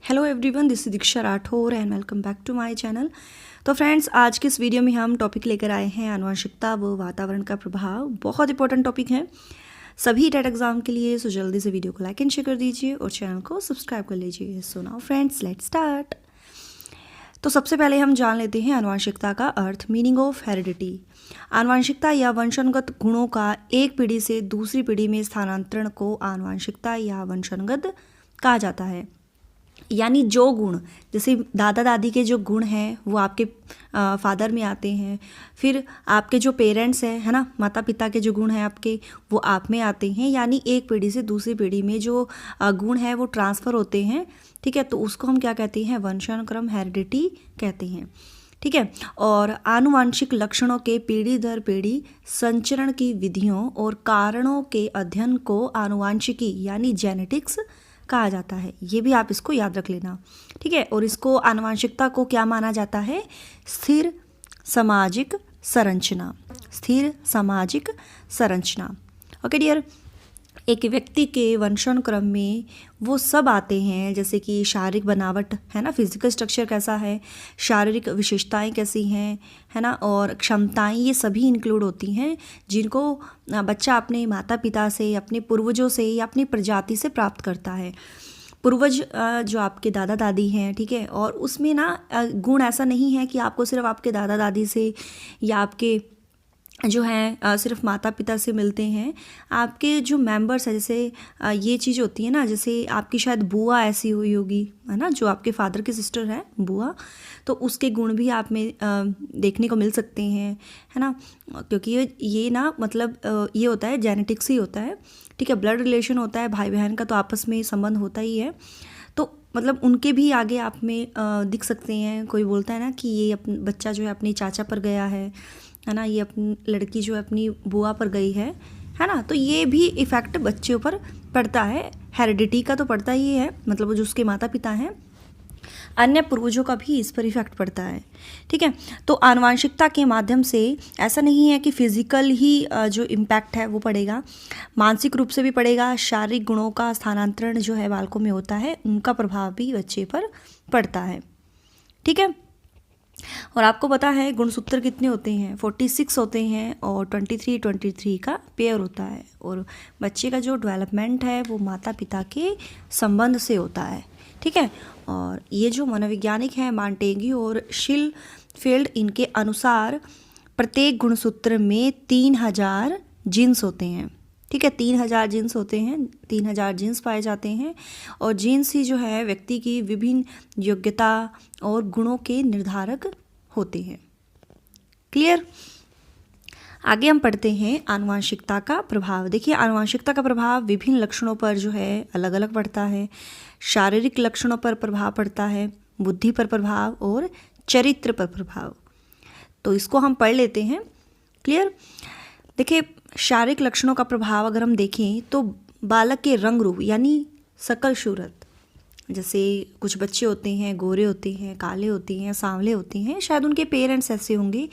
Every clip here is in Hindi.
Hello everyone, this is Deeksha Rathore and welcome back to my channel. तो फ्रेंड्स, आज के इस वीडियो में हम टॉपिक लेकर आए हैं आनुवंशिकता व वातावरण का प्रभाव। बहुत इंपॉर्टेंट टॉपिक है सभी टेट एग्जाम के लिए। सो जल्दी से वीडियो को लाइक एंड शेयर कर दीजिए और चैनल को सब्सक्राइब कर लीजिए। So now friends, let's start. तो सबसे पहले हम जान लेते हैं आनुवंशिकता का अर्थ, मीनिंग ऑफ हेरिडिटी। आनुवंशिकता या वंशानुगत गुणों का एक पीढ़ी से दूसरी पीढ़ी में स्थानांतरण को आनुवंशिकता या वंशानुगत कहा जाता है। यानी जो गुण, जैसे दादा दादी के जो गुण हैं वो आपके फादर में आते हैं, फिर आपके जो पेरेंट्स हैं, है ना, माता पिता के जो गुण हैं आपके, वो आप में आते हैं। यानी एक पीढ़ी से दूसरी पीढ़ी में जो गुण हैं वो ट्रांसफ़र होते हैं। ठीक है, तो उसको हम क्या कहते हैं? वंशानुक्रम, हेरिडिटी कहते हैं। ठीक है, और आनुवांशिक लक्षणों के पीढ़ी दर पीढ़ी संचरण की विधियों और कारणों के अध्ययन को आनुवांशिकी यानी जेनेटिक्स कहा जाता है। ये भी आप इसको याद रख लेना। ठीक है, और इसको आनुवांशिकता को क्या माना जाता है? स्थिर सामाजिक संरचना, स्थिर सामाजिक संरचना। ओके डियर, एक व्यक्ति के वंशानुक्रम में वो सब आते हैं, जैसे कि शारीरिक बनावट, है ना, फिजिकल स्ट्रक्चर कैसा है, शारीरिक विशेषताएं कैसी हैं, है ना, और क्षमताएं, ये सभी इंक्लूड होती हैं जिनको बच्चा अपने माता पिता से, अपने पूर्वजों से या अपनी प्रजाति से प्राप्त करता है। पूर्वज जो आपके दादा दादी हैं, ठीक है, और उसमें ना गुण ऐसा नहीं है कि आपको सिर्फ आपके दादा दादी से या आपके जो हैं सिर्फ माता पिता से मिलते हैं। आपके जो मेंबर्स हैं, जैसे ये चीज़ होती है ना, जैसे आपकी शायद बुआ ऐसी हुई होगी, है ना, जो आपके फादर की सिस्टर है बुआ, तो उसके गुण भी आप में देखने को मिल सकते हैं, है ना, क्योंकि ये ना मतलब ये होता है, जेनेटिक्स ही होता है। ठीक है, ब्लड रिलेशन होता है, भाई बहन का तो आपस में संबंध होता ही है। तो मतलब उनके भी आगे आप में दिख सकते हैं। कोई बोलता है ना कि ये बच्चा जो है अपनी चाचा पर गया है ना, ये अपनी लड़की जो है अपनी बुआ पर गई है ना, तो ये भी इफ़ेक्ट बच्चों पर पड़ता है। हेरिडिटी का तो पड़ता ही है, मतलब जो उसके माता पिता हैं, अन्य पूर्वजों का भी इस पर इफेक्ट पड़ता है। ठीक है, तो आनुवांशिकता के माध्यम से ऐसा नहीं है कि फिजिकल ही जो इम्पैक्ट है वो पड़ेगा, मानसिक रूप से भी पड़ेगा। शारीरिक गुणों का स्थानांतरण जो है बालकों में होता है, उनका प्रभाव भी बच्चे पर पड़ता है। ठीक है, और आपको पता है गुणसूत्र कितने होते हैं? 46 होते हैं और 23 का पेयर होता है। और बच्चे का जो डेवलपमेंट है वो माता पिता के संबंध से होता है। ठीक है, और ये जो मनोवैज्ञानिक हैं मांटेगी और शिलफेल्ड, इनके अनुसार प्रत्येक गुणसूत्र में 3000 जीन्स होते हैं। ठीक है, 3000 जीन्स होते हैं, 3000 जीन्स पाए जाते हैं। और जीन्स ही जो है व्यक्ति की विभिन्न योग्यता और गुणों के निर्धारक होते हैं। क्लियर? आगे हम पढ़ते हैं आनुवांशिकता का प्रभाव। देखिए, आनुवांशिकता का प्रभाव विभिन्न लक्षणों पर जो है अलग अलग पड़ता है। शारीरिक लक्षणों पर प्रभाव पड़ता है, बुद्धि पर प्रभाव और चरित्र पर प्रभाव। तो इसको हम पढ़ लेते हैं। क्लियर? देखिए, शारीरिक लक्षणों का प्रभाव अगर हम देखें तो बालक के रंग रूप यानी सकल सूरत, जैसे कुछ बच्चे होते हैं गोरे होते हैं, काले होते हैं, सांवले होते हैं, शायद उनके पेरेंट्स ऐसे होंगे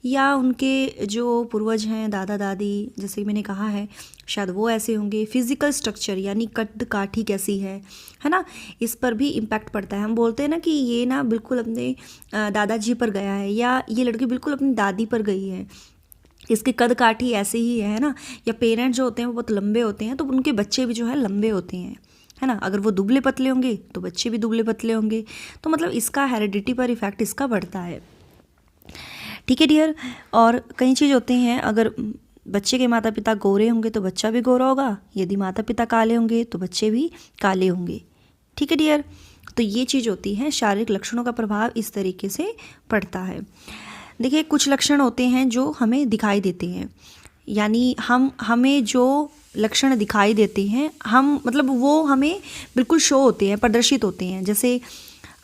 या उनके जो पूर्वज हैं दादा दादी, जैसे मैंने कहा है, शायद वो ऐसे होंगे। फिजिकल स्ट्रक्चर यानी कद काठी कैसी है ना, इस पर भी इम्पैक्ट पड़ता है। हम बोलते हैं ना कि ये ना बिल्कुल अपने दादाजी पर गया है, या ये लड़की बिल्कुल अपनी दादी पर गई है, इसके कद काठी ऐसे ही है ना। या पेरेंट्स जो होते हैं वो बहुत लंबे होते हैं, तो उनके बच्चे भी जो है लंबे होते हैं, है ना। अगर वो दुबले पतले होंगे तो बच्चे भी दुबले पतले होंगे। तो मतलब इसका हेरिडिटी पर इफेक्ट इसका बढ़ता है। ठीक है डियर, और कई चीज़ होते हैं, अगर बच्चे के माता पिता गोरे होंगे तो बच्चा भी गोरा होगा, यदि माता पिता काले होंगे तो बच्चे भी काले होंगे। ठीक है डियर, तो ये चीज़ होती है, शारीरिक लक्षणों का प्रभाव इस तरीके से पड़ता है। देखिए, कुछ लक्षण होते हैं जो हमें दिखाई देते हैं, यानी हमें जो लक्षण दिखाई देते हैं, हम मतलब वो हमें बिल्कुल शो होते हैं, प्रदर्शित होते हैं। जैसे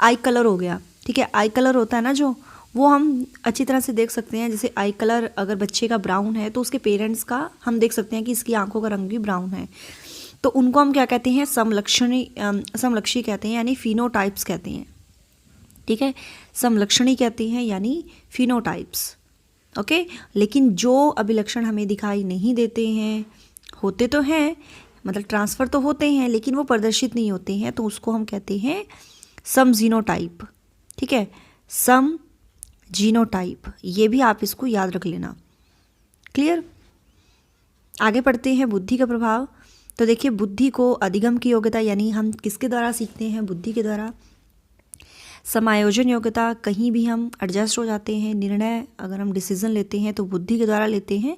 आई कलर हो गया। ठीक है, आई कलर होता है ना जो, वो हम अच्छी तरह से देख सकते हैं। जैसे आई कलर अगर बच्चे का ब्राउन है तो उसके पेरेंट्स का हम देख सकते हैं कि इसकी आंखों का रंग भी ब्राउन है। तो उनको हम क्या कहते हैं? समलक्षी कहते हैं, यानी फिनोटाइप्स कहते हैं। ठीक है, समलक्षणी कहते हैं यानी फिनोटाइप्स। ओके, लेकिन जो अभिलक्षण हमें दिखाई नहीं देते हैं, होते तो हैं, मतलब ट्रांसफ़र तो होते हैं लेकिन वो प्रदर्शित नहीं होते हैं, तो उसको हम कहते हैं सम जीनोटाइप, ठीक है, सम जीनोटाइप, ये भी आप इसको याद रख लेना। क्लियर। आगे पढ़ते हैं बुद्धि का प्रभाव। तो देखिए बुद्धि को अधिगम की योग्यता, यानी हम किसके द्वारा सीखते हैं, बुद्धि के द्वारा। समायोजन योग्यता, कहीं भी हम एडजस्ट हो जाते हैं, निर्णय अगर हम डिसीजन लेते हैं तो बुद्धि के द्वारा लेते हैं,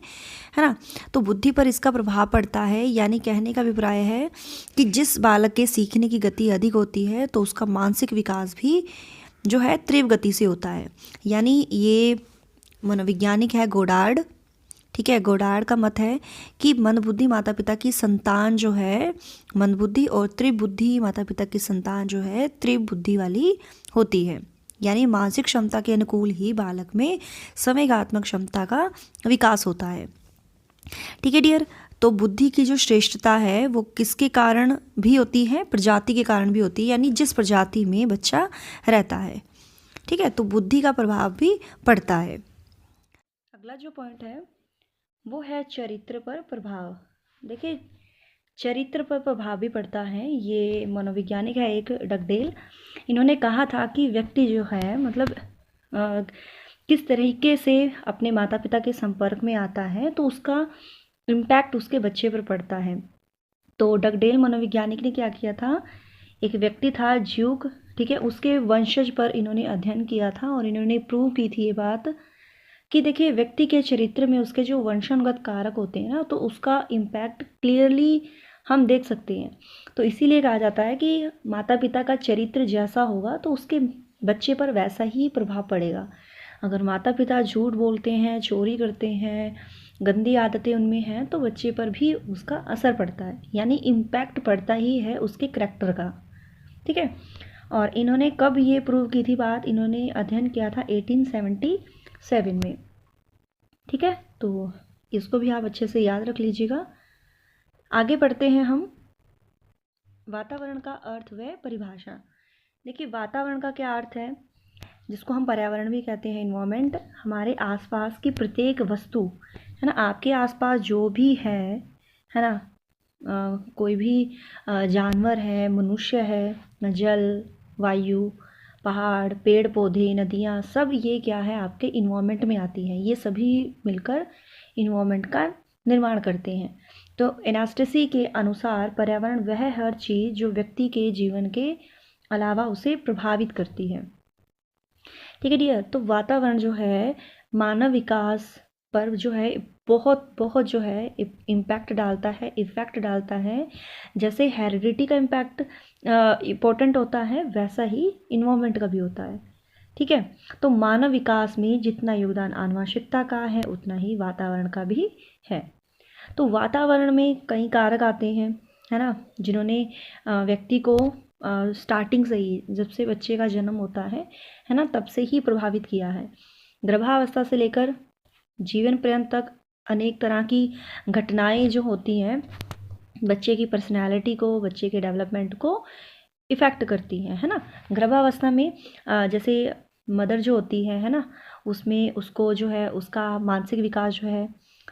है ना। तो बुद्धि पर इसका प्रभाव पड़ता है, यानी कहने का अभिप्राय है कि जिस बालक के सीखने की गति अधिक होती है तो उसका मानसिक विकास भी जो है तीव्र गति से होता है। यानी ये मनोवैज्ञानिक है गोडार्ड, ठीक है। गोडार्ड का मत है कि मंदबुद्धि माता पिता की संतान जो है मंदबुद्धि और तीव्र बुद्धि माता पिता की संतान जो है तीव्र बुद्धि वाली होती है। यानी मानसिक क्षमता के अनुकूल ही बालक में संवेगात्मक क्षमता का विकास होता है। ठीक है डियर। तो बुद्धि की जो श्रेष्ठता है वो किसके कारण भी होती है, प्रजाति के कारण भी होती है, यानी जिस प्रजाति में बच्चा रहता है। ठीक है, तो बुद्धि का प्रभाव भी पड़ता है। अगला जो पॉइंट है वो है चरित्र पर प्रभाव। देखिए चरित्र पर प्रभाव भी पड़ता है। ये मनोवैज्ञानिक है एक डगडेल, इन्होंने कहा था कि व्यक्ति जो है मतलब किस तरीके से अपने माता पिता के संपर्क में आता है तो उसका इम्पैक्ट उसके बच्चे पर पड़ता है। तो डगडेल मनोवैज्ञानिक ने क्या किया था, एक व्यक्ति था ज्यूक, ठीक है, उसके वंशज पर इन्होंने अध्ययन किया था और इन्होंने प्रूव की थी ये बात कि देखिए व्यक्ति के चरित्र में उसके जो वंशानुगत कारक होते हैं ना तो उसका इम्पैक्ट क्लियरली हम देख सकते हैं। तो इसीलिए कहा जाता है कि माता पिता का चरित्र जैसा होगा तो उसके बच्चे पर वैसा ही प्रभाव पड़ेगा। अगर माता पिता झूठ बोलते हैं, चोरी करते हैं, गंदी आदतें उनमें हैं तो बच्चे पर भी उसका असर पड़ता है, यानी इम्पैक्ट पड़ता ही है उसके करैक्टर का। ठीक है, और इन्होंने कब ये प्रूव की थी बात, इन्होंने अध्ययन किया था 1877 में। ठीक है, तो इसको भी आप अच्छे से याद रख लीजिएगा। आगे बढ़ते हैं हम, वातावरण का अर्थ व परिभाषा। देखिए वातावरण का क्या अर्थ है, जिसको हम पर्यावरण भी कहते हैं, इन्वायरमेंट, हमारे आसपास की प्रत्येक वस्तु, है ना, आपके आसपास जो भी है ना, कोई भी जानवर है, मनुष्य है, जल, वायु, पहाड़, पेड़ पौधे, नदियाँ, सब ये क्या है आपके इन्वायरमेंट में आती हैं। ये सभी मिलकर इन्वायरमेंट का निर्माण करते हैं। तो एनास्टेसी के अनुसार पर्यावरण वह हर चीज़ जो व्यक्ति के जीवन के अलावा उसे प्रभावित करती है। ठीक है डियर। तो वातावरण जो है मानव विकास पर जो है बहुत बहुत जो है इम्पैक्ट डालता है, इफ़ेक्ट डालता है। जैसे हेरिडिटी का इम्पैक्ट इम्पोर्टेंट होता है वैसा ही इन्वायरमेंट का भी होता है। ठीक है, तो मानव विकास में जितना योगदान आनुवंशिकता का है उतना ही वातावरण का भी है। तो वातावरण में कई कारक आते हैं, है ना, जिन्होंने व्यक्ति को स्टार्टिंग से ही, जब से बच्चे का जन्म होता है ना, तब से ही प्रभावित किया है। गर्भावस्था से लेकर जीवन पर्यंत तक अनेक तरह की घटनाएं जो होती हैं बच्चे की पर्सनैलिटी को, बच्चे के डेवलपमेंट को इफ़ेक्ट करती हैं, है ना। गर्भावस्था में जैसे मदर जो होती है ना, उसमें उसको जो है उसका मानसिक विकास जो है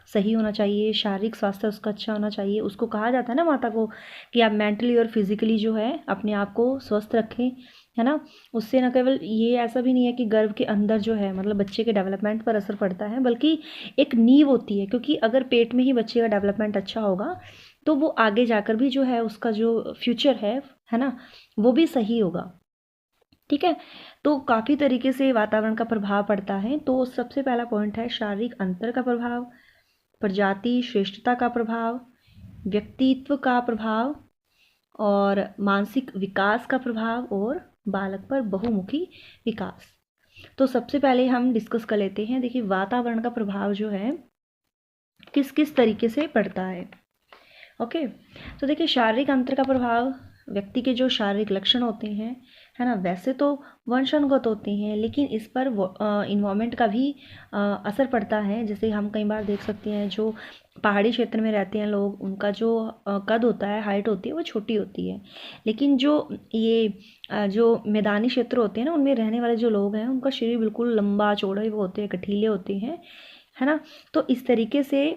सही होना चाहिए, शारीरिक स्वास्थ्य उसका अच्छा होना चाहिए। उसको कहा जाता है ना माता को कि आप मेंटली और फिजिकली जो है अपने आप को स्वस्थ रखें, है ना। उससे न केवल ये ऐसा भी नहीं है कि गर्भ के अंदर जो है मतलब बच्चे के डेवलपमेंट पर असर पड़ता है, बल्कि एक नींव होती है, क्योंकि अगर पेट में ही बच्चे का डेवलपमेंट अच्छा होगा तो वो आगे जाकर भी जो है उसका जो फ्यूचर है ना, वो भी सही होगा। ठीक है, तो काफ़ी तरीके से वातावरण का प्रभाव पड़ता है। तो सबसे पहला पॉइंट है शारीरिक अंतर का प्रभाव, प्रजाति श्रेष्ठता का प्रभाव, व्यक्तित्व का प्रभाव, और मानसिक विकास का प्रभाव, और बालक पर बहुमुखी विकास। तो सबसे पहले हम डिस्कस कर लेते हैं। देखिए वातावरण का प्रभाव जो है किस किस तरीके से पड़ता है। ओके, तो देखिए शारीरिक अंतर का प्रभाव, व्यक्ति के जो शारीरिक लक्षण होते हैं, है ना, वैसे तो वंशानुगत होते हैं, लेकिन इस पर इन्वायरमेंट का भी असर पड़ता है। जैसे हम कई बार देख सकते हैं जो पहाड़ी क्षेत्र में रहते हैं लोग, उनका जो कद होता है, हाइट होती है, वो छोटी होती है। लेकिन जो ये जो मैदानी क्षेत्र होते हैं ना, उनमें रहने वाले जो लोग हैं उनका शरीर बिल्कुल लंबा चौड़ा वो होते हैं, गठीले होते हैं, है ना। तो इस तरीके से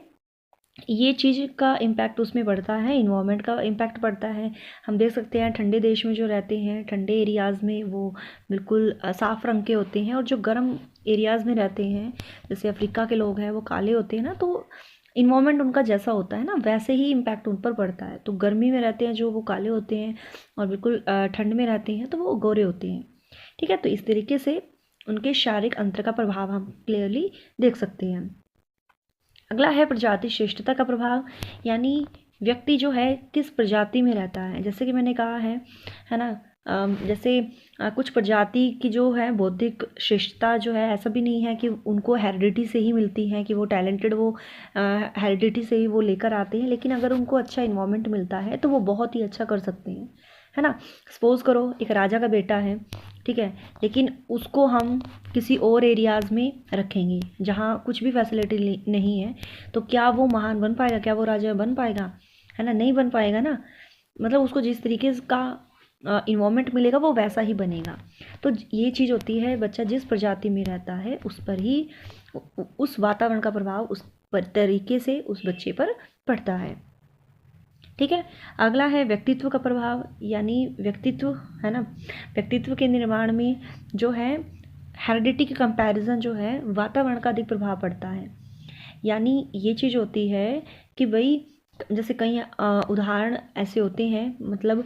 ये चीज़ का इम्पैक्ट उसमें पड़ता है, इन्वायरमेंट का इम्पैक्ट पड़ता है। हम देख सकते हैं ठंडे देश में जो रहते हैं, ठंडे एरियाज़ में वो बिल्कुल साफ़ रंग के होते हैं, और जो गर्म एरियाज़ में रहते हैं जैसे अफ्रीका के लोग हैं वो काले होते हैं ना, तो इन्वायरमेंट उनका जैसा होता है ना वैसे ही इम्पैक्ट उन पर पड़ता है। तो गर्मी में रहते हैं जो वो काले होते हैं, और बिल्कुल ठंड में रहते हैं तो वो गोरे होते हैं। ठीक है, तो इस तरीके से उनके शारीरिक अंतर का प्रभाव हम क्लियरली देख सकते हैं। अगला है प्रजाति श्रेष्ठता का प्रभाव, यानी व्यक्ति जो है किस प्रजाति में रहता है। जैसे कि मैंने कहा है ना, जैसे कुछ प्रजाति की जो है बौद्धिक श्रेष्ठता जो है, ऐसा भी नहीं है कि उनको हेरिडिटी से ही मिलती है कि वो टैलेंटेड, वो हेरिडिटी से ही वो लेकर आते हैं, लेकिन अगर उनको अच्छा इन्वायरमेंट मिलता है तो वो बहुत ही अच्छा कर सकते हैं, है ना। सपोज़ करो एक राजा का बेटा है, ठीक है, लेकिन उसको हम किसी और एरियाज़ में रखेंगे जहाँ कुछ भी फैसिलिटी नहीं है, तो क्या वो महान बन पाएगा, क्या वो राजा बन पाएगा, है ना, नहीं बन पाएगा ना। मतलब उसको जिस तरीके का इन्वायरमेंट मिलेगा वो वैसा ही बनेगा। तो ये चीज़ होती है, बच्चा जिस प्रजाति में रहता है उस पर ही उस वातावरण का प्रभाव उस पर तरीके से उस बच्चे पर पड़ता है। ठीक है, अगला है व्यक्तित्व का प्रभाव, यानी व्यक्तित्व, है ना, व्यक्तित्व के निर्माण में जो है हेरिडिटी के कंपैरिजन जो है वातावरण का अधिक प्रभाव पड़ता है। यानी ये चीज़ होती है कि भाई जैसे कई उदाहरण ऐसे होते हैं, मतलब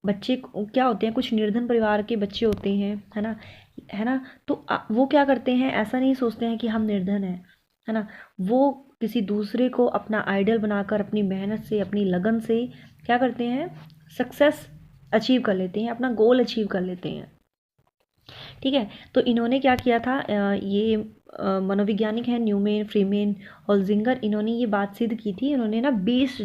बच्चे क्या होते हैं, कुछ निर्धन परिवार के बच्चे होते हैं, है ना, तो वो क्या करते हैं, ऐसा नहीं सोचते हैं कि हम निर्धन हैं, है ना, वो किसी दूसरे को अपना आइडल बनाकर अपनी मेहनत से, अपनी लगन से क्या करते हैं, सक्सेस अचीव कर लेते हैं, अपना गोल अचीव कर लेते हैं। ठीक है, तो इन्होंने क्या किया था, ये मनोवैज्ञानिक हैं न्यूमेन, फ्रीमेन और जिंगर, इन्होंने ये बात सिद्ध की थी। इन्होंने ना 20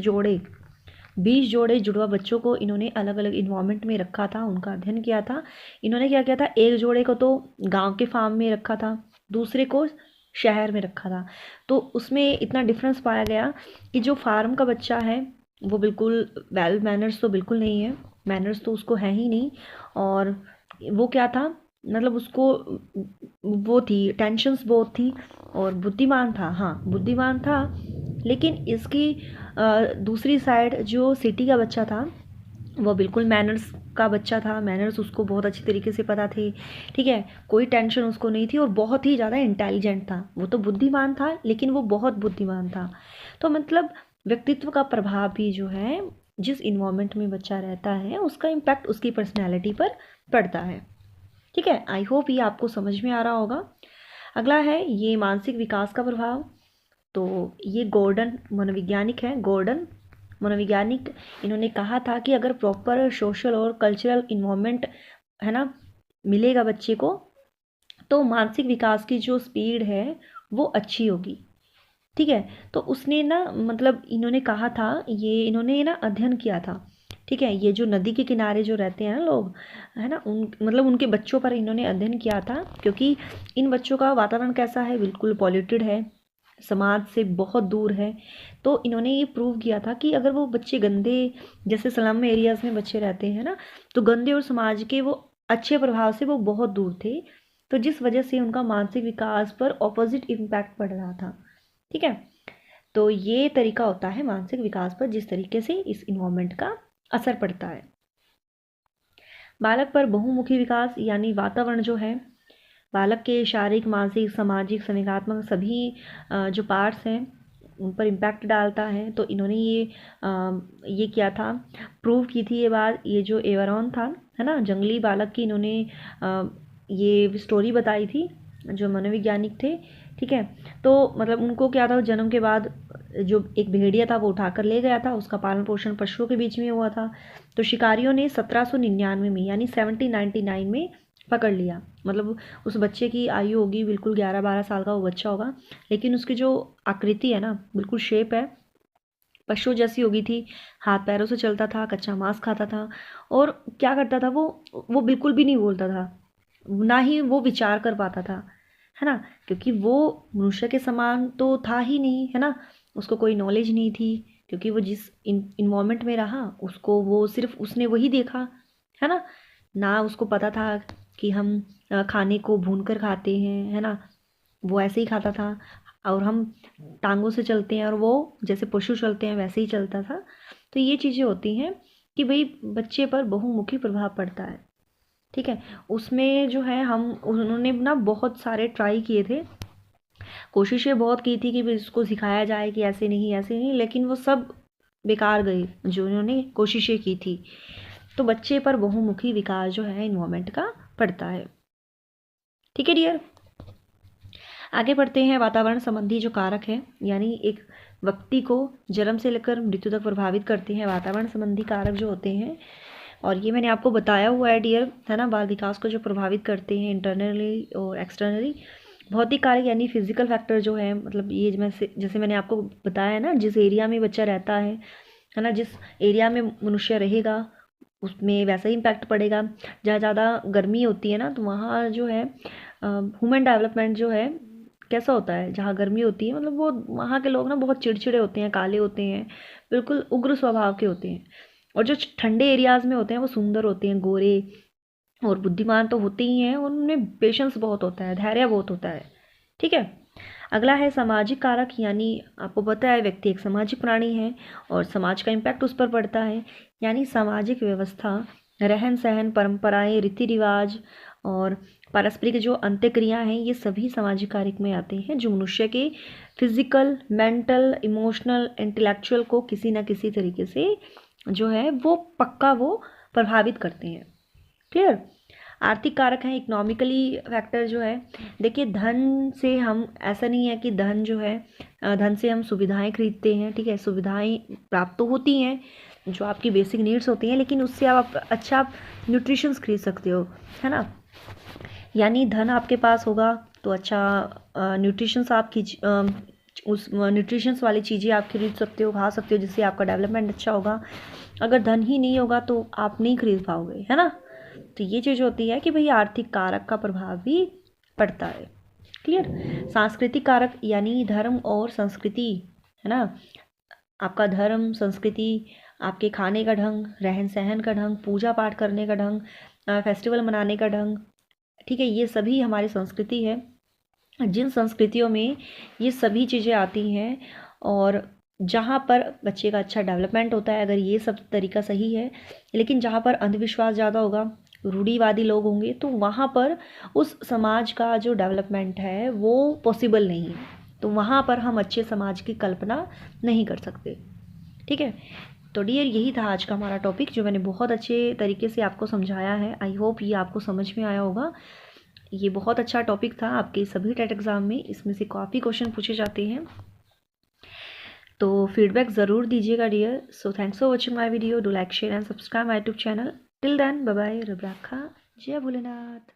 जोड़े जुड़वा बच्चों को इन्होंने अलग अलग इन्वायरमेंट में रखा था, उनका अध्ययन किया था। इन्होंने क्या किया था, एक जोड़े को तो गांव के फार्म में रखा था, दूसरे को शहर में रखा था। तो उसमें इतना डिफरेंस पाया गया कि जो फार्म का बच्चा है वो बिल्कुल वेल मैनर्स तो बिल्कुल नहीं है, मैनर्स तो उसको है ही नहीं, और वो क्या था, मतलब उसको वो थी, टेंशन्स बहुत थी, और बुद्धिमान था, हाँ बुद्धिमान था। लेकिन इसकी दूसरी साइड जो सिटी का बच्चा था वो बिल्कुल मैनर्स का बच्चा था, मैनर्स उसको बहुत अच्छी तरीके से पता थे, ठीक है, कोई टेंशन उसको नहीं थी, और बहुत ही ज़्यादा इंटेलिजेंट था। वो तो बुद्धिमान था लेकिन वो बहुत बुद्धिमान था। तो मतलब व्यक्तित्व का प्रभाव भी जो है, जिस इन्वायरमेंट में बच्चा रहता है उसका इम्पैक्ट उसकी पर्सनैलिटी पर पड़ता है। ठीक है, आई होप ये आपको समझ में आ रहा होगा। अगला है ये मानसिक विकास का प्रभाव। तो ये गॉर्डन मनोवैज्ञानिक है, गॉर्डन मनोवैज्ञानिक, इन्होंने कहा था कि अगर प्रॉपर सोशल और कल्चरल इन्वायरमेंट, है ना, मिलेगा बच्चे को, तो मानसिक विकास की जो स्पीड है वो अच्छी होगी। ठीक है, तो उसने ना, मतलब इन्होंने कहा था, ये इन्होंने ना अध्ययन किया था। ठीक है, ये जो नदी के किनारे जो रहते हैं ना लोग, है ना, उन मतलब उनके बच्चों पर इन्होंने अध्ययन किया था, क्योंकि इन बच्चों का वातावरण कैसा है, बिल्कुल पॉल्यूटेड है, समाज से बहुत दूर है। तो इन्होंने ये प्रूव किया था कि अगर वो बच्चे गंदे, जैसे स्लम एरियाज़ में बच्चे रहते हैं ना, तो गंदे और समाज के वो अच्छे प्रभाव से वो बहुत दूर थे, तो जिस वजह से उनका मानसिक विकास पर ऑपोजिट इम्पैक्ट पड़ रहा था। ठीक है, तो ये तरीका होता है मानसिक विकास पर, जिस तरीके से इस इन्वायरमेंट का असर पड़ता है। बालक पर बहुमुखी विकास, यानी वातावरण जो है बालक के शारीरिक, मानसिक, सामाजिक, संवेगात्मक सभी जो पार्ट्स हैं उन पर इम्पैक्ट डालता है। तो इन्होंने ये किया था, प्रूव की थी ये बात, ये जो एवरॉन था, है ना, जंगली बालक की इन्होंने ये स्टोरी बताई थी, जो मनोवैज्ञानिक थे। ठीक है, तो मतलब उनको क्या था, जन्म के बाद जो एक भेड़िया था वो उठाकर ले गया था, उसका पालन पोषण पशुओं के बीच में हुआ था। तो शिकारियों ने 1799 में, यानी 1799 में पकड़ लिया। मतलब उस बच्चे की आयु होगी बिल्कुल 11-12 साल का वो बच्चा होगा, लेकिन उसकी जो आकृति है ना, बिल्कुल शेप है पशु जैसी हो गई थी, हाथ पैरों से चलता था, कच्चा मांस खाता था, और क्या करता था वो बिल्कुल भी नहीं बोलता था, ना ही वो विचार कर पाता था, है ना, क्योंकि वो मनुष्य के समान तो था ही नहीं, है ना, उसको कोई नॉलेज नहीं थी, क्योंकि वो जिस इन्वायरमेंट में रहा उसको वो सिर्फ उसने वही देखा, है ना, ना उसको पता था कि हम खाने को भून कर खाते हैं, है ना, वो ऐसे ही खाता था। और हम टांगों से चलते हैं और वो जैसे पशु चलते हैं वैसे ही चलता था। तो ये चीज़ें होती हैं कि भाई बच्चे पर बहुमुखी प्रभाव पड़ता है। ठीक है, उसमें जो है हम उन्होंने ना बहुत सारे ट्राई किए थे, कोशिशें बहुत की थी कि भाई इसको सिखाया जाए कि ऐसे नहीं ऐसे नहीं, लेकिन वो सब बेकार गई जो उन्होंने कोशिशें की थी। तो बच्चे पर बहुमुखी विकास जो है इन्वायरमेंट का पड़ता है। ठीक है डियर, आगे बढ़ते हैं। वातावरण संबंधी जो कारक है, यानी एक व्यक्ति को जन्म से लेकर मृत्यु तक प्रभावित करते हैं वातावरण संबंधी कारक जो होते हैं, और ये मैंने आपको बताया हुआ है डियर, है ना। बाल विकास को जो प्रभावित करते हैं इंटरनली और एक्सटर्नली, भौतिक कारक यानी फिजिकल फैक्टर जो है, मतलब ये जैसे मैंने आपको बताया ना, जिस एरिया में बच्चा रहता है ना, जिस एरिया में मनुष्य रहेगा उसमें वैसा ही इम्पैक्ट पड़ेगा। जहाँ ज़्यादा गर्मी होती है ना, तो वहाँ जो है ह्यूमन डेवलपमेंट जो है कैसा होता है, जहाँ गर्मी होती है मतलब वो वहाँ के लोग ना बहुत चिड़चिड़े होते हैं, काले होते हैं, बिल्कुल उग्र स्वभाव के होते हैं। और जो ठंडे एरियाज़ में होते हैं वो सुंदर होते हैं, गोरे और बुद्धिमान तो होते ही हैं, उनमें पेशेंस बहुत होता है, धैर्य बहुत होता है। ठीक है, अगला है सामाजिक कारक, यानी आपको पता है व्यक्ति एक सामाजिक प्राणी है और समाज का इम्पैक्ट उस पर पड़ता है। यानी सामाजिक व्यवस्था, रहन सहन, परंपराएं, रीति रिवाज और पारस्परिक जो अंत्यक्रिया हैं, ये सभी सामाजिक कारक में आते हैं जो मनुष्य के फिजिकल, मेंटल, इमोशनल, इंटेलेक्चुअल को किसी ना किसी तरीके से जो है वो पक्का वो प्रभावित करते हैं। क्लियर। आर्थिक कारक हैं, इकोनॉमिकली फैक्टर जो है, देखिए धन से हम, ऐसा नहीं है कि धन जो है धन से हम सुविधाएं खरीदते हैं। ठीक है, सुविधाएं प्राप्त तो होती हैं जो आपकी बेसिक नीड्स होती हैं, लेकिन उससे आप अच्छा न्यूट्रिशंस खरीद सकते हो, है ना। यानी धन आपके पास होगा तो अच्छा न्यूट्रिशंस आप उस न्यूट्रिशंस वाली चीज़ें आप खरीद सकते हो, खा सकते हो, जिससे आपका डेवलपमेंट अच्छा होगा। अगर धन ही नहीं होगा तो आप नहीं खरीद पाओगे, है ना। तो ये चीज़ होती है कि भाई आर्थिक कारक का प्रभाव भी पड़ता है। क्लियर। सांस्कृतिक कारक यानी धर्म और संस्कृति, है ना। आपका धर्म, संस्कृति, आपके खाने का ढंग, रहन सहन का ढंग, पूजा पाठ करने का ढंग, फेस्टिवल मनाने का ढंग, ठीक है, ये सभी हमारी संस्कृति है। जिन संस्कृतियों में ये सभी चीज़ें आती हैं और जहाँ पर बच्चे का अच्छा डेवलपमेंट होता है, अगर ये सब तरीका सही है, लेकिन जहाँ पर अंधविश्वास ज़्यादा होगा, रूढ़िवादी लोग होंगे, तो वहाँ पर उस समाज का जो डेवलपमेंट है वो पॉसिबल नहीं है। तो वहाँ पर हम अच्छे समाज की कल्पना नहीं कर सकते। ठीक है, तो डियर यही था आज का हमारा टॉपिक, जो मैंने बहुत अच्छे तरीके से आपको समझाया है। आई होप ये आपको समझ में आया होगा। ये बहुत अच्छा टॉपिक था आपके सभी टेट एग्ज़ाम में, इसमें से काफ़ी क्वेश्चन पूछे जाते हैं, तो फीडबैक ज़रूर दीजिएगा dear. So thanks for watching my video, do like, share and subscribe my YouTube channel. Till then bye bye, रब राखा, जय भोलेनाथ।